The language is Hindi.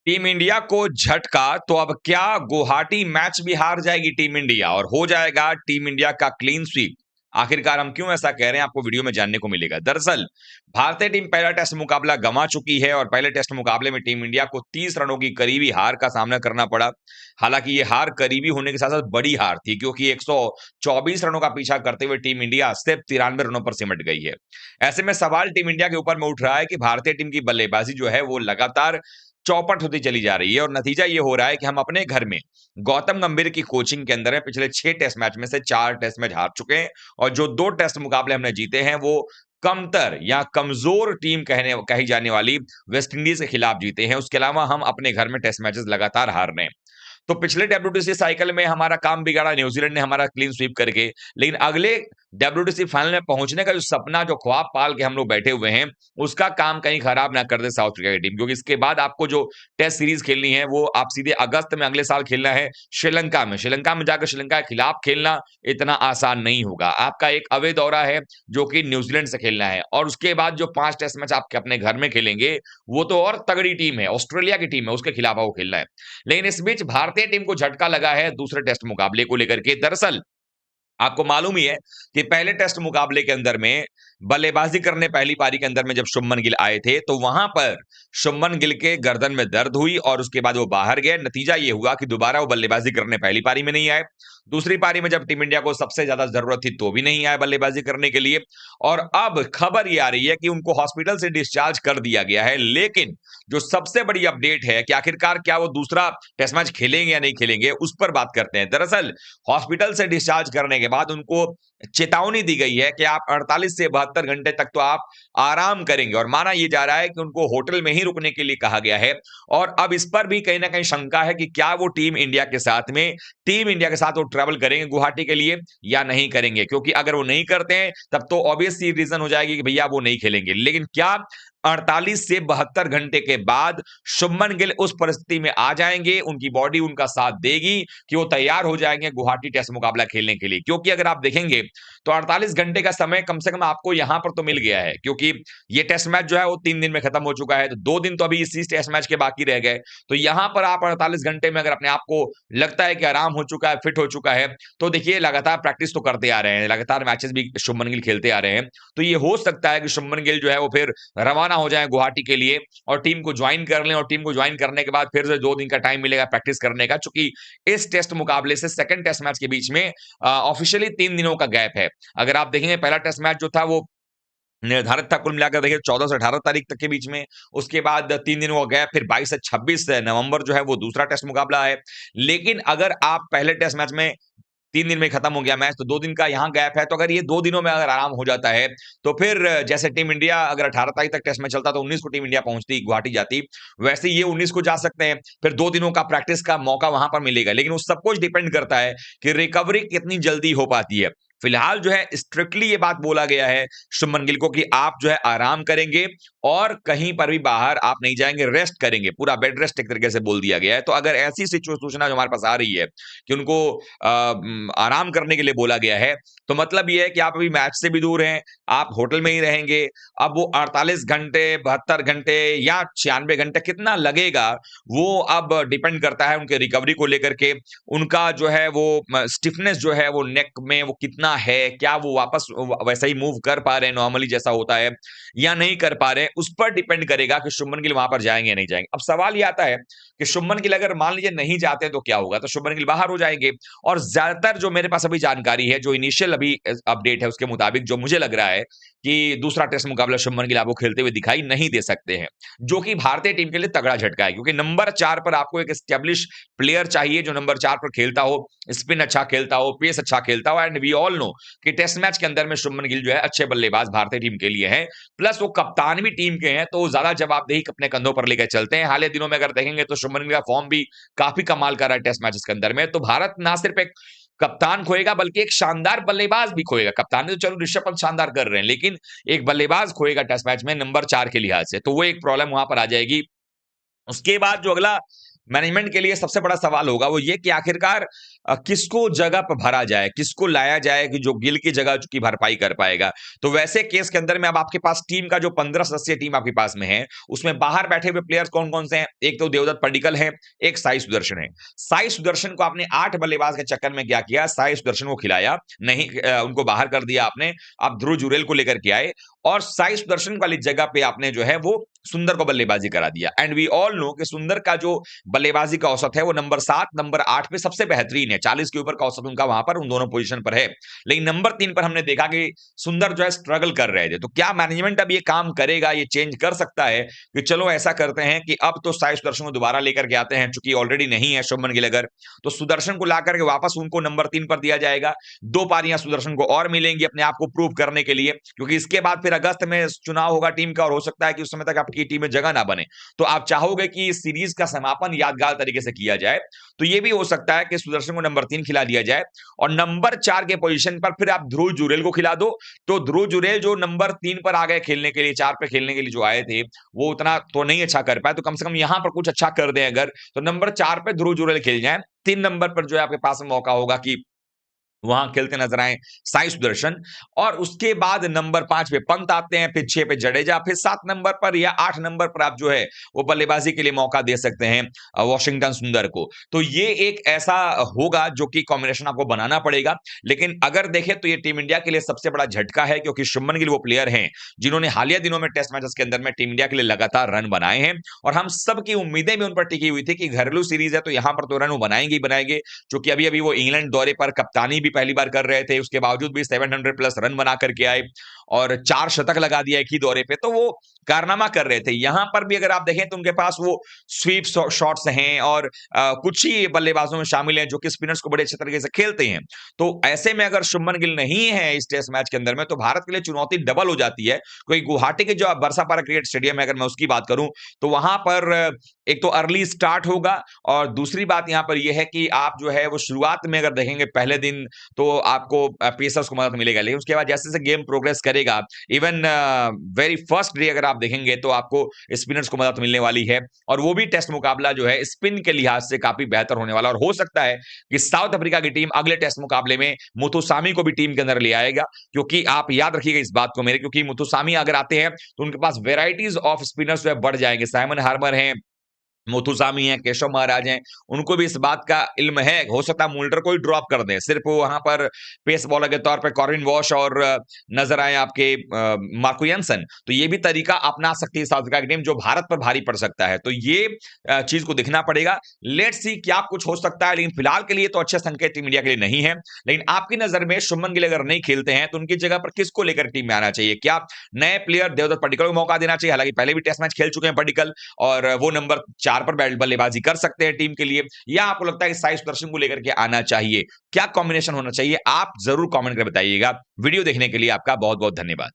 टीम इंडिया को झटका। तो अब क्या गुवाहाटी मैच भी हार जाएगी टीम इंडिया और हो जाएगा टीम इंडिया का क्लीन स्वीप? आखिरकार हम क्यों ऐसा कह रहे हैं, आपको वीडियो में जानने को मिलेगा। दरअसल भारतीय टीम पहला टेस्ट मुकाबला गंवा चुकी है और पहले टेस्ट मुकाबले में टीम इंडिया को 30 रनों की करीबी हार का सामना करना पड़ा। हालांकि ये हार करीबी होने के साथ साथ बड़ी हार थी, क्योंकि 124 रनों का पीछा करते हुए टीम इंडिया सिर्फ 93 रनों पर सिमट गई है। ऐसे में सवाल टीम इंडिया के ऊपर में उठ रहा है कि भारतीय टीम की बल्लेबाजी जो है वो लगातार चौपट होती चली जा रही है और नतीजा ये हो रहा है कि हम अपने घर में गौतम गंभीर की कोचिंग के अंदर है, पिछले 6 टेस्ट मैच में से 4 टेस्ट मैच हार चुके हैं और जो 2 टेस्ट मुकाबले हमने जीते हैं वो कमतर या कमजोर टीम कही जाने वाली वेस्ट इंडीज के खिलाफ जीते हैं। उसके अलावा हम अपने घर में टेस्ट मैचेस लगातार हार रहे हैं। तो पिछले डब्ल्यूटीसी साइकिल में हमारा काम बिगाड़ा न्यूजीलैंड ने हमारा क्लीन स्वीप करके, लेकिन अगले डब्ल्यूटीसी फाइनल में पहुंचने का जो सपना, जो ख्वाब पाल के हम लोग बैठे हुए हैं, उसका काम कहीं खराब ना कर दे साउथ अफ्रीका की टीम। क्योंकि इसके बाद आपको जो टेस्ट सीरीज खेलनी है वो आप सीधे अगस्त में अगले साल खेलना है श्रीलंका में। श्रीलंका में जाकर श्रीलंका के खिलाफ खेलना इतना आसान नहीं होगा। आपका एक अवे दौरा है जो कि न्यूजीलैंड से खेलना है और उसके बाद जो 5 टेस्ट मैच आपके अपने घर में खेलेंगे वो तो और तगड़ी टीम है, ऑस्ट्रेलिया की टीम है, उसके खिलाफ आपको खेलना है। लेकिन इस बीच भारतीय टीम को झटका लगा है दूसरे टेस्ट मुकाबले को लेकर के। दरअसल आपको मालूम ही है कि पहले टेस्ट मुकाबले के अंदर में बल्लेबाजी करने पहली पारी के अंदर में जब शुभमन गिल आए थे तो वहां पर शुभमन गिल के गर्दन में दर्द हुई और उसके बाद वो बाहर गए। नतीजा ये हुआ कि दोबारा वो बल्लेबाजी करने पहली पारी में नहीं आए। दूसरी पारी में जब टीम इंडिया को सबसे ज्यादा जरूरत थी तो भी नहीं आए बल्लेबाजी करने के लिए। और अब खबर ये आ रही है कि उनको हॉस्पिटल से डिस्चार्ज कर दिया गया है। लेकिन जो सबसे बड़ी अपडेट है कि आखिरकार क्या वो दूसरा टेस्ट मैच खेलेंगे या नहीं खेलेंगे, उस पर बात करते हैं। दरअसल हॉस्पिटल से डिस्चार्ज करने के बाद उनको चेतावनी दी गई है कि आप 48 से 72 घंटे तक तो आप आराम करेंगे और माना यह जा रहा है कि उनको होटल में ही रुकने के लिए कहा गया है। और अब इस पर भी कहीं ना कहीं शंका है कि क्या वो टीम इंडिया के साथ वो ट्रेवल करेंगे गुवाहाटी के लिए या नहीं करेंगे। क्योंकि अगर वो नहीं करते हैं तब तो ऑब्वियस सी रीजन हो जाएगी कि भैया वो नहीं खेलेंगे। लेकिन क्या 48 से 72 घंटे के बाद शुभमन गिल उस परिस्थिति में आ जाएंगे, उनकी बॉडी उनका साथ देगी कि वो तैयार हो जाएंगे गुवाहाटी टेस्ट मुकाबला खेलने के लिए? क्योंकि अगर आप देखेंगे तो 48 घंटे का समय कम से कम आपको यहां पर तो मिल गया है, क्योंकि ये टेस्ट मैच जो है वो 3 दिन में खत्म हो चुका है, तो 2 दिन तो अभी इसी टेस्ट मैच के बाकी रह गए। तो यहां पर आप 48 घंटे में अगर अपने आप को लगता है कि आराम हो चुका है, फिट हो चुका है, तो देखिए लगातार प्रैक्टिस तो करते आ रहे हैं, लगातार मैचेस भी शुभमन गिल खेलते आ रहे हैं। तो ये हो सकता है कि शुभमन गिल जो है वो फिर रवाना हो जाए गुवाहाटी के लिए और टीम को ज्वाइन कर लें और टीम को ज्वाइन करने के बाद फिर से 2 दिन का टाइम मिलेगा प्रैक्टिस करने का। चूंकि इस टेस्ट मुकाबले से सेकंड टेस्ट मैच के बीच में ऑफिशियली 3 दिनों का गैप है। अगर आप देखेंगे पहला टेस्ट मैच जो था वो निर्धारित था कुल मिलाकर देखिए 14 से 18 तारीख तक के बीच में, उसके बाद 3 दिनों का गैप, फिर 22 से 26 नवंबर जो है वो दूसरा टेस्ट मुकाबला है। लेकिन अगर आप पहले टेस्ट मैच में 3 दिन में खत्म हो गया मैच, तो 2 दिन का यहाँ गैप है, तो अगर ये 2 दिनों में अगर आराम हो जाता है तो फिर जैसे टीम इंडिया अगर 18 तारीख तक टेस्ट मैच चलता तो 19 को टीम इंडिया पहुंचती, गुवाहाटी जाती, वैसे ये 19 को जा सकते हैं। फिर 2 दिनों का प्रैक्टिस का मौका वहां पर मिलेगा। लेकिन उस सब कुछ डिपेंड करता है कि रिकवरी कितनी जल्दी हो पाती है। फिलहाल जो है स्ट्रिक्टली ये बात बोला गया है शुभमन गिल को कि आप जो है आराम करेंगे और कहीं पर भी बाहर आप नहीं जाएंगे, रेस्ट करेंगे, पूरा बेड रेस्ट एक तरीके से बोल दिया गया है। तो अगर ऐसी सूचना जो हमारे पास आ रही है कि उनको आराम करने के लिए बोला गया है, तो मतलब ये है कि आप अभी मैच से भी दूर हैं, आप होटल में ही रहेंगे। अब वो 48 घंटे, 72 घंटे या 96 घंटे कितना लगेगा, वो अब डिपेंड करता है उनके रिकवरी को लेकर के। उनका जो है वो स्टिफनेस जो है वो नेक में वो कितना है, क्या वो वापस वैसा ही मूव कर पा रहे हैं नॉर्मली जैसा होता है या नहीं कर पा रहे हैं, उस पर डिपेंड करेगा कि शुभमन गिल वहां पर जाएंगे या नहीं जाएंगे। अब सवाल ये आता है कि शुभमन गिल अगर मान लीजिए नहीं जाते हैं तो क्या होगा? तो शुभमन गिल बाहर हो जाएंगे। और ज्यादातर जो मेरे पास अभी जानकारी है, जो इनिशियल अभी अपडेट है उसके मुताबिक जो मुझे लग रहा है कि दूसरा टेस्ट मुकाबला शुभमन गिल आपको खेलते हुए दिखाई नहीं दे सकते हैं, जो कि भारतीय टीम के लिए तगड़ा झटका है। क्योंकि नंबर 4 पर आपको एक एस्टेब्लिश प्लेयर चाहिए जो नंबर 4 पर खेलता हो, स्पिन अच्छा खेलता हो, पेस अच्छा खेलता हो। एंड वी ऑल नो कि टेस्ट मैच के अंदर में शुभमन गिल जो है अच्छे बल्लेबाज भारतीय टीम के लिए हैं, प्लस वो कप्तान भी टीम के हैं, तो ज्यादा जवाबदेही अपने कंधों पर लेकर चलते हैं। हाल ही दिनों में अगर देखेंगे तो शुभमन गिल का फॉर्म भी काफी कमाल कर रहा है टेस्ट मैचेस के अंदर में। तो भारत ना सिर्फ एक कप्तान खोएगा बल्कि एक शानदार बल्लेबाज भी खोएगा। कप्तान तो चलो ऋषभ पंत शानदार कर रहे हैं, लेकिन एक बल्लेबाज खोएगा टेस्ट मैच में नंबर 4 के लिहाज से, तो वो एक प्रॉब्लम वहां पर आ जाएगी। उसके बाद जो अगला मैनेजमेंट के लिए सबसे बड़ा सवाल होगा वो ये कि आखिरकार किसको जगह पर भरा जाए, किसको लाया जाए कि जो गिल की जगह की भरपाई कर पाएगा। तो वैसे केस के अंदर में अब आपके पास टीम का जो 15 सदस्यीय टीम आपके पास में है, उसमें बाहर बैठे हुए प्लेयर्स कौन-कौन से हैं? एक तो देवदत्त पड्डीकल है, एक साई सुदर्शन है। साई सुदर्शन को आपने 8 बल्लेबाज के चक्कर में क्या किया? साई सुदर्शन को खिलाया नहीं, उनको बाहर कर दिया आपने। आप ध्रुव जुरेल को लेकर के आए और साई सुदर्शन वाली जगह पे आपने जो है वो सुंदर को बल्लेबाजी करा दिया। एंड वी ऑल नो कि सुंदर का जो बल्लेबाजी का औसत है वो नंबर 7, नंबर 8 पे सबसे बेहतरीन है। 40 के ऊपर का औसत उनका वहां पर उन दोनों पोजीशन पर है। लेकिन नंबर 3 पर हमने देखा कि सुंदर जो है स्ट्रगल कर रहे थे। तो क्या मैनेजमेंट अब ये काम करेगा, ये चेंज कर सकता है कि चलो ऐसा करते हैं कि अब तो साई सुदर्शन को दोबारा लेकर के आते हैं, चूंकि ऑलरेडी नहीं है शुभमन गिल अगर, तो सुदर्शन को ला करके वापस उनको नंबर 3 पर दिया जाएगा। 2 पारियां सुदर्शन को और मिलेंगी अपने आप को प्रूव करने के लिए, क्योंकि इसके बाद फिर अगस्त में चुनाव होगा टीम का और हो सकता है कि उस समय तक आपकी टीम में जगह ना बने। तो आप चाहोगे कि इस सीरीज का समापन यादगार तरीके से किया जाए, तो ये भी हो सकता है कि सुदर्शन को नंबर 3 खिला दिया जाए और नंबर 4 के पोजीशन पर फिर आप ध्रुव जुरेल को खिला दो। तो ध्रुव जुरेल जो नंबर 3 पर आ गए खेलने के लिए, 4 पे खेलने के लिए जो आए थे, वो उतना तो नहीं अच्छा कर पाए, तो कम से कम यहां पर कुछ अच्छा कर दें अगर, तो नंबर 4 पे ध्रुव जुरेल खेल जाए। 3 नंबर पर जो है आपके पास में मौका होगा कि वहां खेलते नजर आए साई सुदर्शन, और उसके बाद नंबर 5 पे पंत आते हैं, फिर 6 पे जडेजा, फिर 7 नंबर पर या 8 नंबर पर आप जो है वो बल्लेबाजी के लिए मौका दे सकते हैं वॉशिंगटन सुंदर को। तो ये एक ऐसा होगा जो कि कॉम्बिनेशन आपको बनाना पड़ेगा। लेकिन अगर देखें तो ये टीम इंडिया के लिए सबसे बड़ा झटका है, क्योंकि शुभमन गिल वो प्लेयर हैं जिन्होंने हालिया दिनों में टेस्ट मैचेस के अंदर में टीम इंडिया के लिए लगातार रन बनाए हैं, और हम सबकी उम्मीदें भी उन पर टिकी हुई थी कि घरेलू सीरीज है तो यहां पर तो रन वो बनाएंगे ही बनाएंगे। क्योंकि अभी अभी वो इंग्लैंड दौरे पर कप्तानी भी पहली बार कर रहे थे, उसके बावजूद भी 700 प्लस रन बना करके आए और 4 शतक लगा दिया एक ही दौरे पे, तो वो कारनामा कर रहे थे। यहां पर भी अगर आप देखें तो उनके पास वो स्वीप शॉट्स हैं और कुछ ही बल्लेबाजों में शामिल हैं जो कि स्पिनर्स को बड़े अच्छे तरीके से खेलते हैं। तो ऐसे में अगर शुभमन गिल नहीं है इस टेस्ट मैच के अंदर में, तो भारत के लिए चुनौती डबल हो जाती है। क्योंकि गुवाहाटी के जो बरसापारा क्रिकेट स्टेडियम है, अगर मैं उसकी बात करूं, तो वहां पर एक तो अर्ली स्टार्ट होगा, और दूसरी बात यहां पर यह है कि आप जो है वो शुरुआत में अगर देखेंगे पहले दिन, तो आपको पेसर्स को मदद मिलेगा, लेकिन उसके बाद जैसे जैसे गेम प्रोग्रेस करेगा, इवन वेरी फर्स्ट डे अगर आप देखेंगे तो आपको स्पिनर्स को मदद मिलने वाली है, और वो भी टेस्ट मुकाबला जो है स्पिन के लिहाज से काफी बेहतर होने वाला। और हो सकता है कि साउथ अफ्रीका की टीम अगले टेस्ट मुकाबले में मुथुसामी को भी टीम के अंदर ले आएगा, क्योंकि आप याद रखिएगा इस बात को मेरे, क्योंकि मुथुसामी अगर आते हैं तो उनके पास वेराइटीज ऑफ स्पिनर्स जो है बढ़ जाएंगे। साइमन हार्मर हैं, मुथुसामी हैं, केशव महाराज हैं, उनको भी इस बात का इल्म है। हो सकता है मुल्टर को ही ड्रॉप कर दें, सिर्फ वो वहां पर पेस बॉलर के तौर पे कॉर्विन वॉश और नजर आए आपके मार्को यंसन। तो ये भी तरीका अपना सकती है साउथ अफ्रीका की टीम, जो भारत पर भारी पड़ सकता है। तो ये चीज को दिखना पड़ेगा। लेट्स सी क्या कुछ हो सकता है, लेकिन फिलहाल के लिए तो अच्छे संकेत टीम इंडिया के लिए नहीं है। लेकिन आपकी नजर में शुभमन गिल अगर नहीं खेलते हैं तो उनकी जगह पर किसको लेकर टीम में आना चाहिए? क्या नए प्लेयर देवदत्त पड्डीकल को मौका देना चाहिए? हालांकि पहले भी टेस्ट मैच खेल चुके हैं पड्डीकल, और वो नंबर 4 पर बल्लेबाजी कर सकते हैं टीम के लिए, या आपको लगता है कि साई सुदर्शन को लेकर के आना चाहिए? क्या कॉम्बिनेशन होना चाहिए? आप जरूर कमेंट कर बताइएगा। वीडियो देखने के लिए आपका बहुत बहुत धन्यवाद।